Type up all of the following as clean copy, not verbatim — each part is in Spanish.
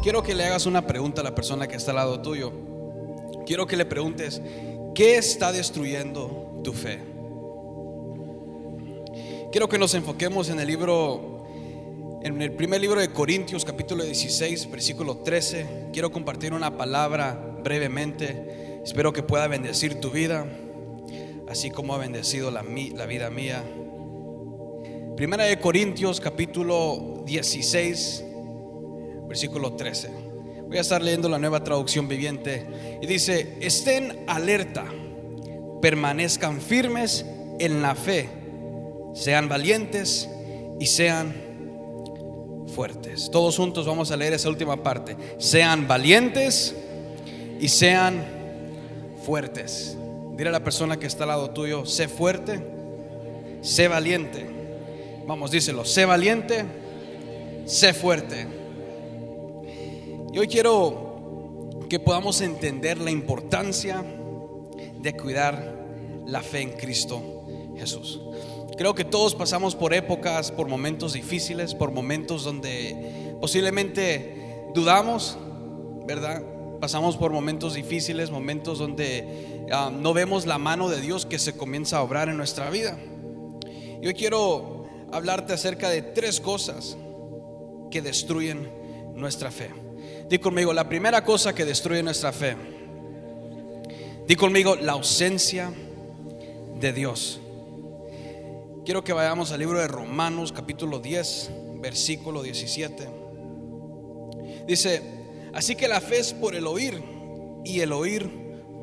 quiero que le hagas una pregunta a la persona que está al lado tuyo. Quiero que le preguntes: ¿qué está destruyendo tu fe? Quiero que nos enfoquemos en el primer libro de Corintios, capítulo 16, versículo 13. Quiero compartir una palabra brevemente. Espero que pueda bendecir tu vida, así como ha bendecido la vida mía. Primera de Corintios, capítulo 16, versículo 13. Voy a estar leyendo la Nueva Traducción Viviente y dice: estén alerta, permanezcan firmes en la fe, sean valientes y sean fuertes. Todos juntos vamos a leer esa última parte: sean valientes y sean fuertes. Dile a la persona que está al lado tuyo: sé fuerte, sé valiente. Vamos, díselo: sé valiente, sé fuerte. Y hoy quiero que podamos entender la importancia de cuidar la fe en Cristo Jesús. Creo que todos pasamos por épocas, por momentos difíciles, por momentos donde posiblemente dudamos, ¿verdad? Pasamos por momentos difíciles, momentos donde no vemos la mano de Dios que se comienza a obrar en nuestra vida. Y hoy quiero hablarte acerca de 3 cosas que destruyen nuestra fe. Di conmigo: la primera cosa que destruye nuestra fe. Di conmigo: la ausencia de Dios. Quiero que vayamos al libro de Romanos, capítulo 10, versículo 17. Dice: así que la fe es por el oír, y el oír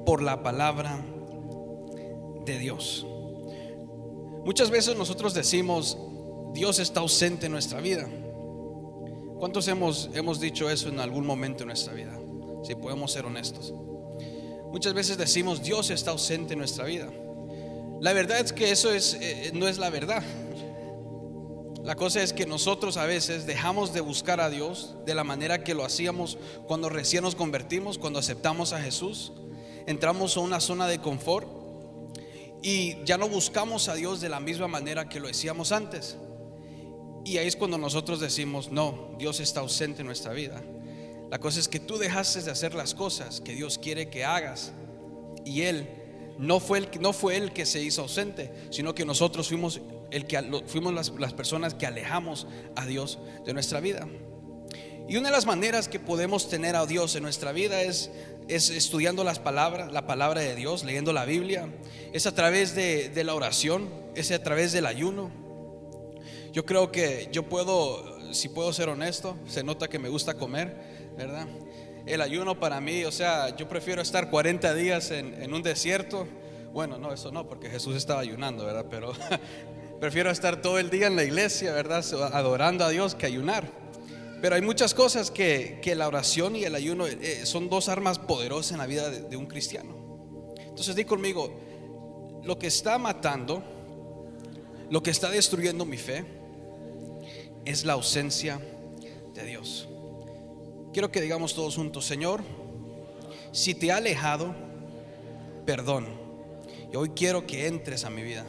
por la palabra de Dios. Muchas veces nosotros decimos: Dios está ausente en nuestra vida. ¿Cuántos hemos dicho eso en algún momento en nuestra vida? Si podemos ser honestos. Muchas veces decimos: Dios está ausente en nuestra vida. La verdad es que eso no es la verdad. La cosa es que nosotros a veces dejamos de buscar a Dios de la manera que lo hacíamos cuando recién nos convertimos, cuando aceptamos a Jesús. Entramos a una zona de confort y ya no buscamos a Dios de la misma manera que lo hacíamos antes. Y ahí es cuando nosotros decimos: no, Dios está ausente en nuestra vida. La cosa es que tú dejaste de hacer las cosas que Dios quiere que hagas, y Él no fue Él que se hizo ausente, sino que nosotros fuimos las personas que alejamos a Dios de nuestra vida. Y una de las maneras que podemos tener a Dios en nuestra vida es estudiando la palabra de Dios, leyendo la Biblia. Es a través de la oración, es a través del ayuno. Yo creo que si puedo ser honesto, se nota que me gusta comer, ¿verdad? El ayuno para mí, yo prefiero estar 40 días en un desierto. Bueno, no, eso no, porque Jesús estaba ayunando, ¿verdad? Pero prefiero estar todo el día en la iglesia, ¿verdad? Adorando a Dios, que ayunar. Pero hay muchas cosas que la oración y el ayuno son 2 armas poderosas en la vida de un cristiano. Entonces di conmigo: lo que está matando, lo que está destruyendo mi fe, es la ausencia de Dios. Quiero que digamos todos juntos: Señor, si te he alejado, perdón, y hoy quiero que entres a mi vida.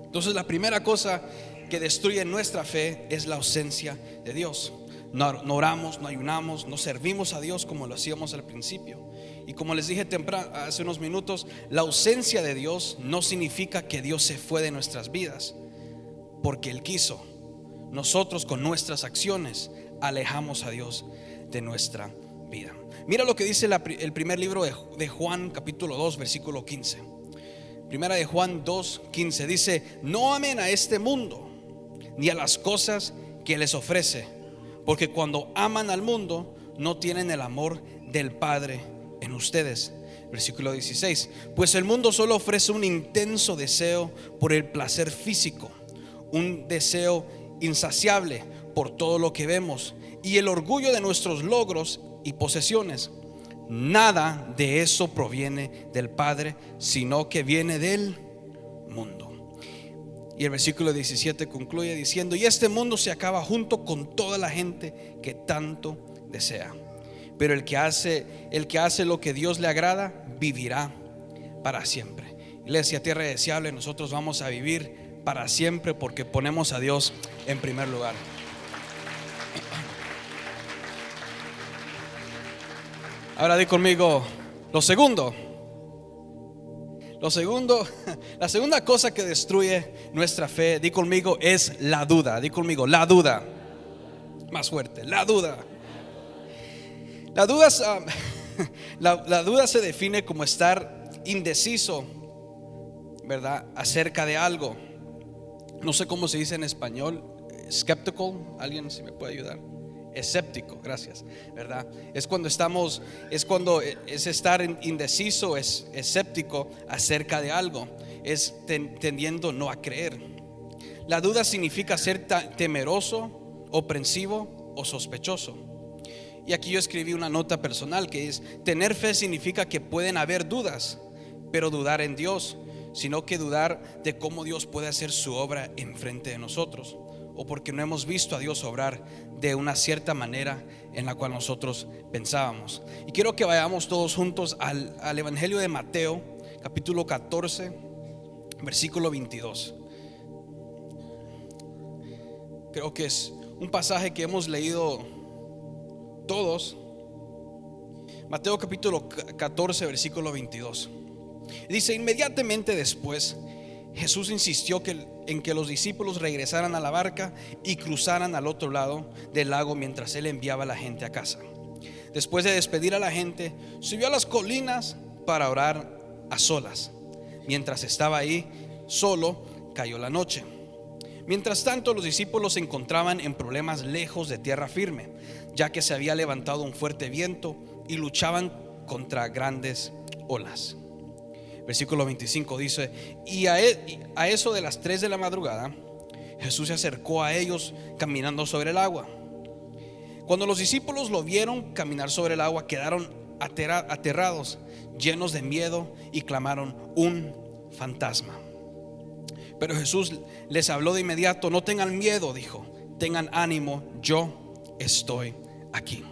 Entonces la primera cosa que destruye nuestra fe es la ausencia de Dios. No oramos, no ayunamos, no servimos a Dios como lo hacíamos al principio. Y como les dije hace unos minutos, la ausencia de Dios no significa que Dios se fue de nuestras vidas, porque Él quiso. Nosotros con nuestras acciones alejamos a Dios de nuestra vida. Mira lo que dice el primer libro de Juan, capítulo 2, versículo 15. Primera de Juan 2, 15 dice: no amen a este mundo ni a las cosas que les ofrece, porque cuando aman al mundo no tienen el amor del Padre en ustedes. Versículo 16: pues el mundo solo ofrece un intenso deseo por el placer físico, un deseo insaciable por todo lo que vemos, y el orgullo de nuestros logros y posesiones. Nada de eso proviene del Padre, sino que viene del mundo. Y el versículo 17 concluye diciendo: y este mundo se acaba junto con toda la gente que tanto desea, pero el que hace lo que Dios le agrada vivirá para siempre. Iglesia Tierra Deseable, nosotros vamos a vivir para siempre porque ponemos a Dios en primer lugar. Ahora di conmigo lo segundo. Lo segundo, la segunda cosa que destruye nuestra fe, di conmigo, es la duda. Di conmigo, la duda. Más fuerte, la duda. La duda, la duda se define como estar indeciso, ¿verdad?, acerca de algo. No sé cómo se dice en español. Skeptical, alguien si me puede ayudar. Escéptico, gracias, ¿verdad? Es cuando es estar indeciso, es escéptico acerca de algo, es tendiendo no a creer. La duda significa ser temeroso, aprensivo o sospechoso. Y aquí yo escribí una nota personal que es: tener fe significa que pueden haber dudas, pero dudar en Dios, sino que dudar de cómo Dios puede hacer su obra enfrente de nosotros, o porque no hemos visto a Dios obrar de una cierta manera en la cual nosotros pensábamos. Y quiero que vayamos todos juntos al Evangelio de Mateo, capítulo 14, versículo 22. Creo que es un pasaje que hemos leído todos. Mateo capítulo 14, versículo 22. Dice: inmediatamente después Jesús insistió en que los discípulos regresaran a la barca y cruzaran al otro lado del lago mientras él enviaba a la gente a casa. Después de despedir a la gente, subió a las colinas para orar a solas. Mientras estaba ahí solo, cayó la noche. Mientras tanto, los discípulos se encontraban en problemas lejos de tierra firme, ya que se había levantado un fuerte viento y luchaban contra grandes olas. Versículo 25 dice: y a eso de las 3 de la madrugada, Jesús se acercó a ellos caminando sobre el agua. Cuando los discípulos lo vieron caminar sobre el agua, quedaron aterrados, llenos de miedo, y clamaron: un fantasma. Pero Jesús les habló de inmediato. No tengan miedo, dijo, tengan ánimo, yo estoy aquí.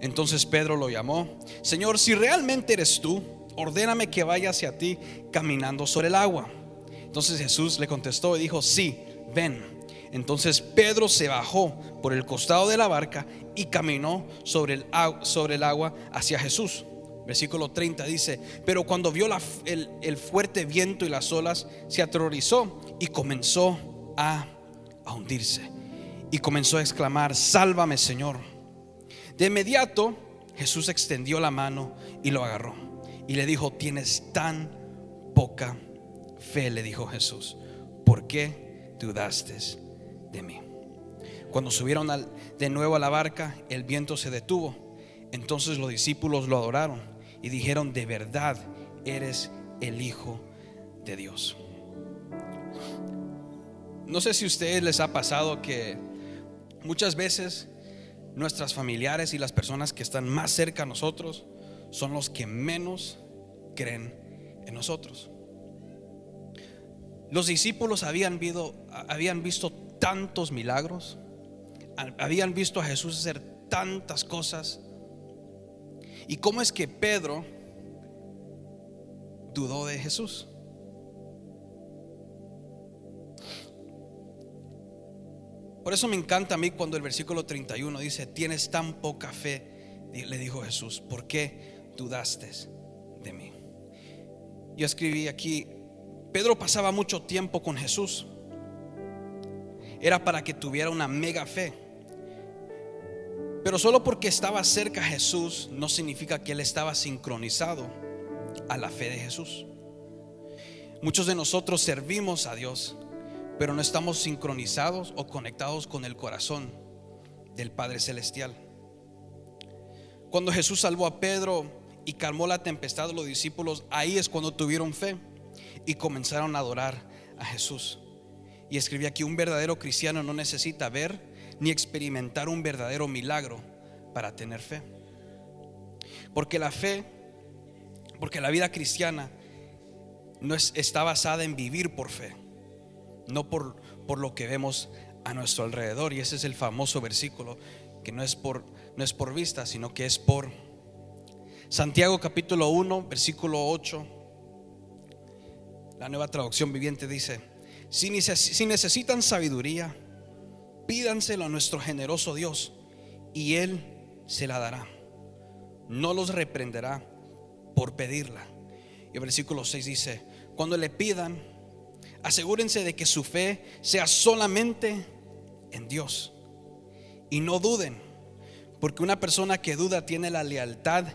Entonces Pedro lo llamó: Señor, si realmente eres tú, ordéname que vaya hacia ti caminando sobre el agua. Entonces Jesús le contestó y dijo: sí, ven. Entonces Pedro se bajó por el costado de la barca y caminó sobre el agua hacia Jesús. Versículo 30 dice: pero cuando vio el fuerte viento y las olas, se aterrorizó y comenzó a hundirse. Y comenzó a exclamar: sálvame, Señor. De inmediato Jesús extendió la mano y lo agarró y le dijo: tienes tan poca fe, le dijo Jesús, ¿por qué dudaste de mí? Cuando subieron de nuevo a la barca, el viento se detuvo. Entonces los discípulos lo adoraron y dijeron: de verdad eres el Hijo de Dios. No sé si a ustedes les ha pasado que muchas veces nuestras familiares y las personas que están más cerca a nosotros son los que menos creen en nosotros. Los discípulos habían visto tantos milagros, habían visto a Jesús hacer tantas cosas. ¿Y cómo es que Pedro dudó de Jesús? Por eso me encanta a mí cuando el versículo 31 dice: tienes tan poca fe, le dijo Jesús, ¿por qué dudaste de mí? Yo escribí aquí: Pedro pasaba mucho tiempo con Jesús. Era para que tuviera una mega fe. Pero solo porque estaba cerca a Jesús no significa que él estaba sincronizado a la fe de Jesús. Muchos de nosotros servimos a Dios, pero no estamos sincronizados o conectados con el corazón del Padre Celestial. Cuando Jesús salvó a Pedro y calmó la tempestad de los discípulos, ahí es cuando tuvieron fe y comenzaron a adorar a Jesús. Y escribí aquí: un verdadero cristiano no necesita ver ni experimentar un verdadero milagro para tener fe. Porque la fe, porque la vida cristiana está basada en vivir por fe, no por lo que vemos a nuestro alrededor. Y ese es el famoso versículo que no es por vista, sino que es por. Santiago capítulo 1, versículo 8, la Nueva Traducción Viviente dice: si necesitan sabiduría, pídanselo a nuestro generoso Dios y Él se la dará. no los reprenderá por pedirla. Y el versículo 6 dice: cuando le pidan, asegúrense de que su fe sea solamente en Dios, y no duden, porque una persona que duda tiene la lealtad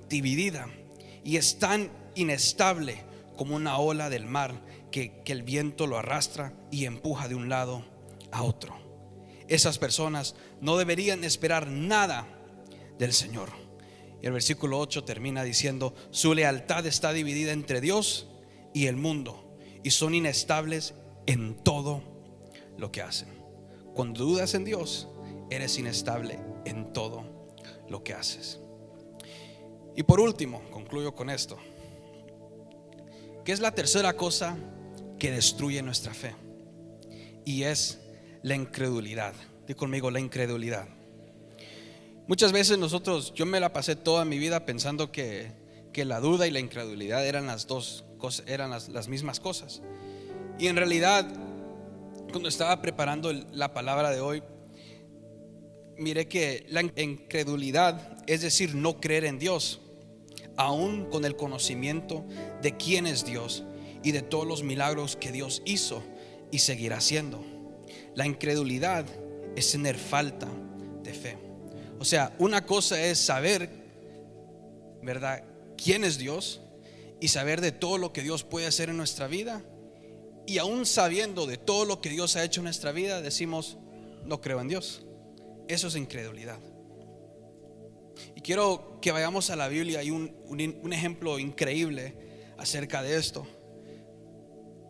dividida y es tan inestable como una ola del mar que el viento lo arrastra y empuja de un lado a otro. Esas personas no deberían esperar nada del Señor. Y el versículo 8 termina diciendo: su lealtad está dividida entre Dios y el mundo, y son inestables en todo lo que hacen. Cuando dudas en Dios, eres inestable en todo lo que haces. Y por último, concluyo con esto: ¿qué es la tercera cosa que destruye nuestra fe? Y es la incredulidad. Di conmigo: la incredulidad. Muchas veces yo me la pasé toda mi vida pensando que la duda y la incredulidad eran las dos cosas, eran las mismas cosas. Y en realidad, cuando estaba preparando la palabra de hoy, miré que la incredulidad, es decir, no creer en Dios, aún con el conocimiento de quién es Dios y de todos los milagros que Dios hizo y seguirá haciendo. La incredulidad es tener falta de fe. O sea, una cosa es saber, ¿verdad?, quién es Dios y saber de todo lo que Dios puede hacer en nuestra vida. Y aún sabiendo de todo lo que Dios ha hecho en nuestra vida, decimos: no creo en Dios. Eso es incredulidad. Y quiero que vayamos a la Biblia. Hay un ejemplo increíble acerca de esto.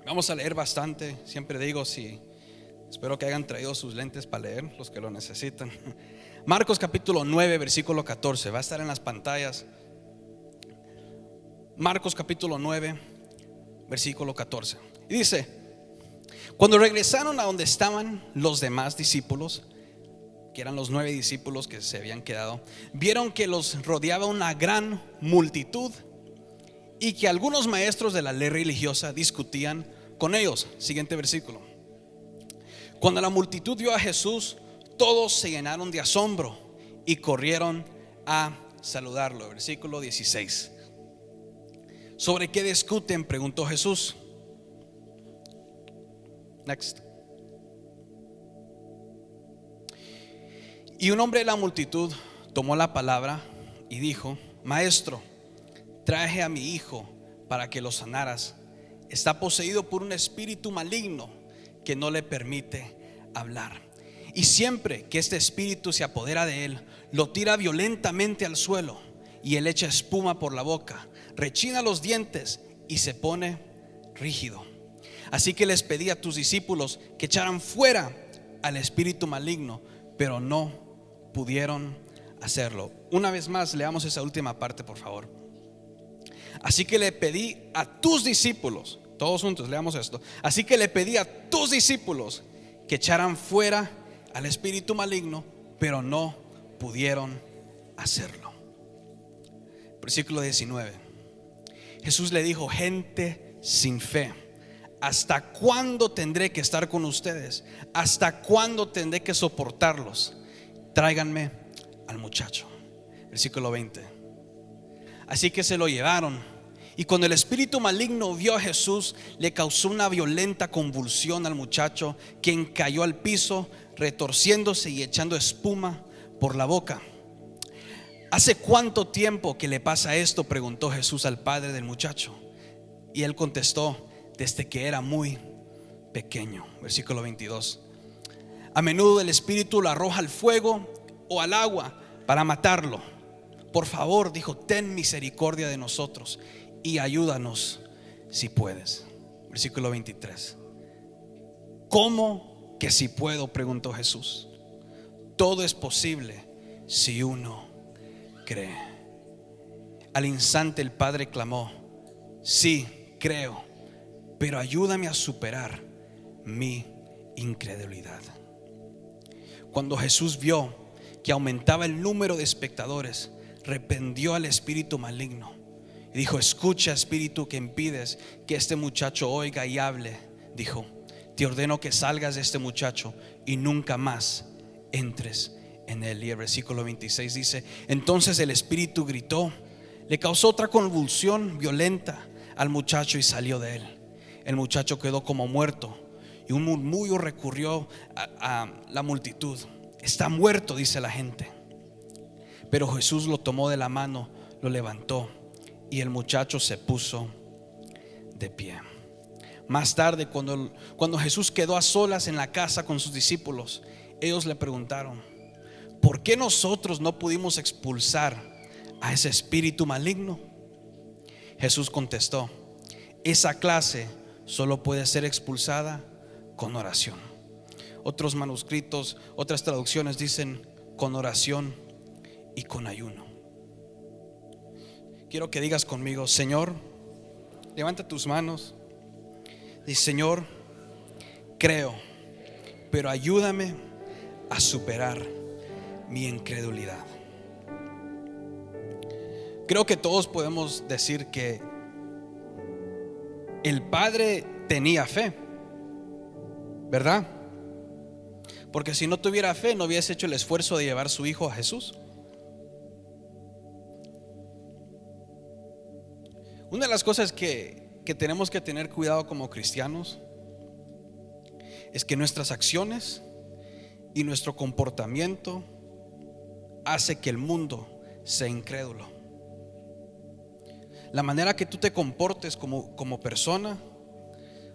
Vamos a leer bastante. Siempre digo, espero que hayan traído sus lentes para leer, los que lo necesitan. Marcos capítulo 9, versículo 14. Va a estar en las pantallas. Marcos capítulo 9, versículo 14. Y dice: cuando regresaron a donde estaban los demás discípulos, que eran los 9 discípulos que se habían quedado, vieron que los rodeaba una gran multitud y que algunos maestros de la ley religiosa discutían con ellos. Siguiente versículo. Cuando la multitud vio a Jesús, todos se llenaron de asombro y corrieron a saludarlo. Versículo 16. ¿Sobre qué discuten?, preguntó Jesús. Next. Y un hombre de la multitud tomó la palabra y dijo: Maestro, traje a mi hijo para que lo sanaras. Está poseído por un espíritu maligno que no le permite hablar. Y siempre que este espíritu se apodera de él, lo tira violentamente al suelo, y él echa espuma por la boca, rechina los dientes y se pone rígido. Así que les pedí a tus discípulos que echaran fuera al espíritu maligno, pero no pudieron hacerlo. Una vez más, leamos esa última parte, por favor. Así que le pedí a tus discípulos, todos juntos leamos esto. Así que le pedí a tus discípulos que echaran fuera al espíritu maligno, pero no pudieron hacerlo. Versículo 19. Jesús le dijo: gente sin fe, ¿hasta cuándo tendré que estar con ustedes? ¿Hasta cuándo tendré que soportarlos? Tráiganme al muchacho. Versículo 20. Así que se lo llevaron, y cuando el espíritu maligno vio a Jesús, le causó una violenta convulsión al muchacho, quien cayó al piso, retorciéndose y echando espuma por la boca. ¿Hace cuánto tiempo que le pasa esto?, preguntó Jesús al padre del muchacho. Y él contestó: desde que era muy pequeño. Versículo 22. A menudo el espíritu lo arroja al fuego o al agua para matarlo. Por favor, dijo, ten misericordia de nosotros y ayúdanos si puedes. Versículo 23. ¿Cómo que si puedo?, preguntó Jesús. Todo es posible si uno cree. Al instante el padre clamó: sí, creo, pero ayúdame a superar mi incredulidad. Cuando Jesús vio que aumentaba el número de espectadores, reprendió al espíritu maligno y dijo: escucha, espíritu que impides que este muchacho oiga y hable. Dijo: te ordeno que salgas de este muchacho y nunca más entres en él. Y el versículo 26 dice: entonces el espíritu gritó, le causó otra convulsión violenta al muchacho y salió de él. El muchacho quedó como muerto y un murmullo recurrió a la multitud. Está muerto, dice la gente. Pero Jesús lo tomó de la mano, lo levantó y el muchacho se puso de pie. Más tarde, cuando Jesús quedó a solas en la casa con sus discípulos, ellos le preguntaron: ¿por qué nosotros no pudimos expulsar a ese espíritu maligno? Jesús contestó: esa clase solo puede ser expulsada con oración. Otros manuscritos, otras traducciones dicen con oración y con ayuno. Quiero que digas conmigo: Señor, levanta tus manos. Dice: Señor, creo, pero ayúdame a superar mi incredulidad. Creo que todos podemos decir que el padre tenía fe, ¿verdad? Porque si no tuviera fe, no hubiese hecho el esfuerzo de llevar a su hijo a Jesús. Una de las cosas que tenemos que tener cuidado como cristianos es que nuestras acciones y nuestro comportamiento hace que el mundo sea incrédulo. La manera que tú te comportes como persona,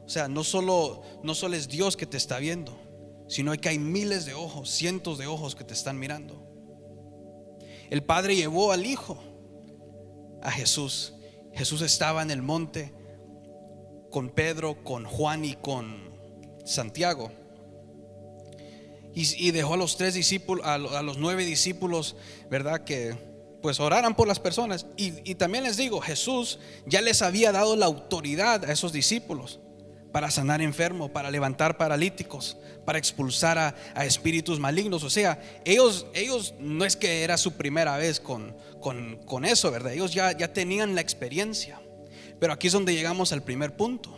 o sea, no solo es Dios que te está viendo, sino que hay miles de ojos, cientos de ojos que te están mirando. El Padre llevó al Hijo, a Jesús. Jesús estaba en el monte con Pedro, con Juan y con Santiago, y dejó a los 3 discípulos, a los 9 discípulos, ¿verdad? Que pues oraran por las personas. Y también les digo, Jesús ya les había dado la autoridad a esos discípulos para sanar enfermos, para levantar paralíticos, para expulsar a espíritus malignos. O sea, ellos no es que era su primera vez con eso, ¿verdad? Ellos ya tenían la experiencia. Pero aquí es donde llegamos al primer punto: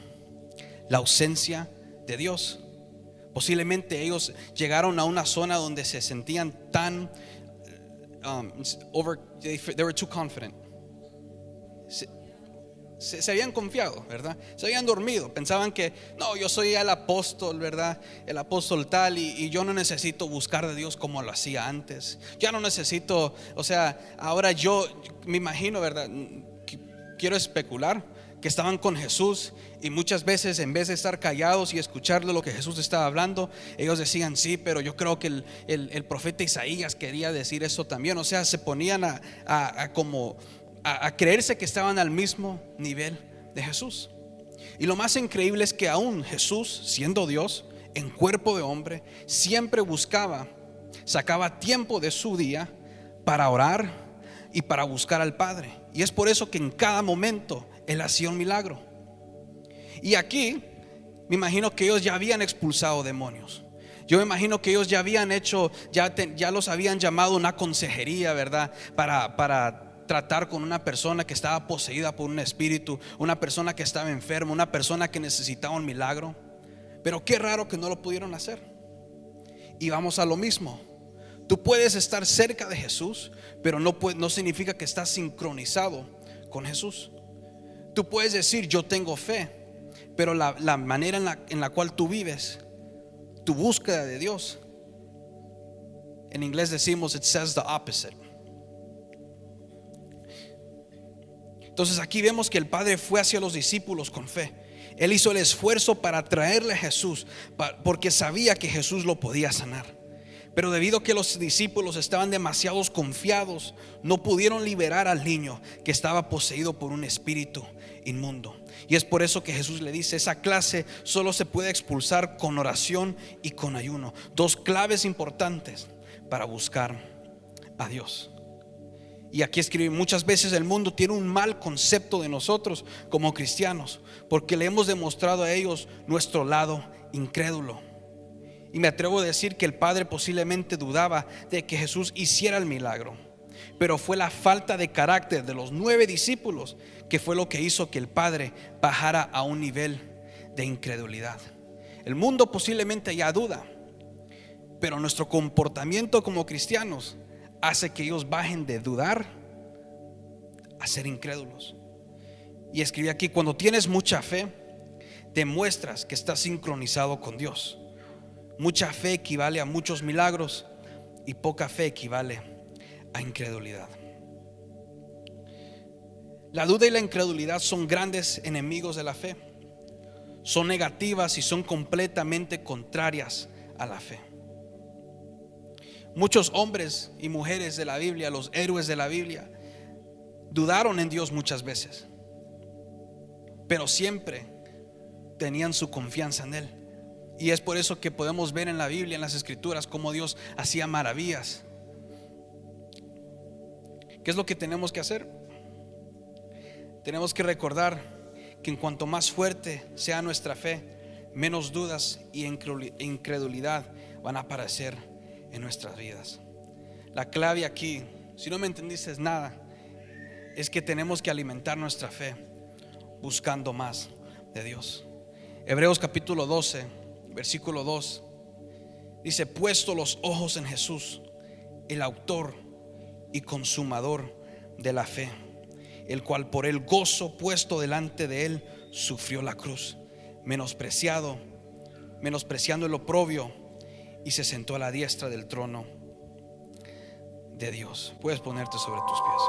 la ausencia de Dios. Posiblemente ellos llegaron a una zona donde se sentían tan they were too confident. Se habían confiado, ¿verdad? Se habían dormido. Pensaban que no, yo soy el apóstol, ¿verdad? El apóstol tal, y yo no necesito buscar de Dios como lo hacía antes. Ya no necesito, o sea, ahora yo me imagino, ¿verdad? Quiero especular que estaban con Jesús y muchas veces, en vez de estar callados y escuchar lo que Jesús estaba hablando, ellos decían: sí, pero yo creo que el profeta Isaías quería decir eso también. O sea, se ponían a creerse que estaban al mismo nivel de Jesús. Y lo más increíble es que aún Jesús, siendo Dios en cuerpo de hombre, siempre sacaba tiempo de su día para orar y para buscar al Padre. Y es por eso que en cada momento Él hacía un milagro. Y aquí me imagino que ellos ya habían expulsado demonios. Yo me imagino que ellos ya habían hecho, ya los habían llamado a una consejería, ¿verdad? Para tratar con una persona que estaba poseída por un espíritu, una persona que estaba enferma, una persona que necesitaba un milagro. Pero qué raro que no lo pudieron hacer. Y vamos a lo mismo. Tú puedes estar cerca de Jesús, pero no significa que estás sincronizado con Jesús. Tú puedes decir: yo tengo fe, pero la manera en la cual tú vives, tu búsqueda de Dios, en inglés decimos it says the opposite. Entonces aquí vemos que el Padre fue hacia los discípulos con fe. Él hizo el esfuerzo para traerle a Jesús, porque sabía que Jesús lo podía sanar. Pero debido a que los discípulos estaban demasiado confiados, no pudieron liberar al niño que estaba poseído por un espíritu inmundo. Y es por eso que Jesús le dice: esa clase solo se puede expulsar con oración y con ayuno. 2 claves importantes para buscar a Dios. Y aquí escribe: muchas veces el mundo tiene un mal concepto de nosotros como cristianos, porque le hemos demostrado a ellos nuestro lado incrédulo. Y me atrevo a decir que el Padre posiblemente dudaba de que Jesús hiciera el milagro, pero fue la falta de carácter de los 9 discípulos que fue lo que hizo que el Padre bajara a un nivel de incredulidad. El mundo posiblemente ya duda, Pero nuestro comportamiento como cristianos hace que ellos bajen de dudar a ser incrédulos. Y escribí aquí: cuando tienes mucha fe, demuestras que estás sincronizado con Dios. Mucha fe equivale a muchos milagros, y poca fe equivale a incredulidad. La duda y la incredulidad son grandes enemigos de la fe. Son negativas y son completamente contrarias a la fe. Muchos hombres y mujeres de la Biblia, los héroes de la Biblia, dudaron en Dios muchas veces, pero siempre tenían su confianza en Él. Y es por eso que podemos ver en la Biblia, en las Escrituras, cómo Dios hacía maravillas. ¿Qué es lo que tenemos que hacer? Tenemos que recordar que en cuanto más fuerte sea nuestra fe, menos dudas y incredulidad van a aparecer en nuestras vidas. La clave aquí, si no me entendiste nada, es que tenemos que alimentar nuestra fe buscando más de Dios. Hebreos capítulo 12, versículo 2 dice: puesto los ojos en Jesús, el autor y consumador de la fe, el cual por el gozo puesto delante de él sufrió la cruz, menospreciando el oprobio, y se sentó a la diestra del trono de Dios. Puedes ponerte sobre tus pies.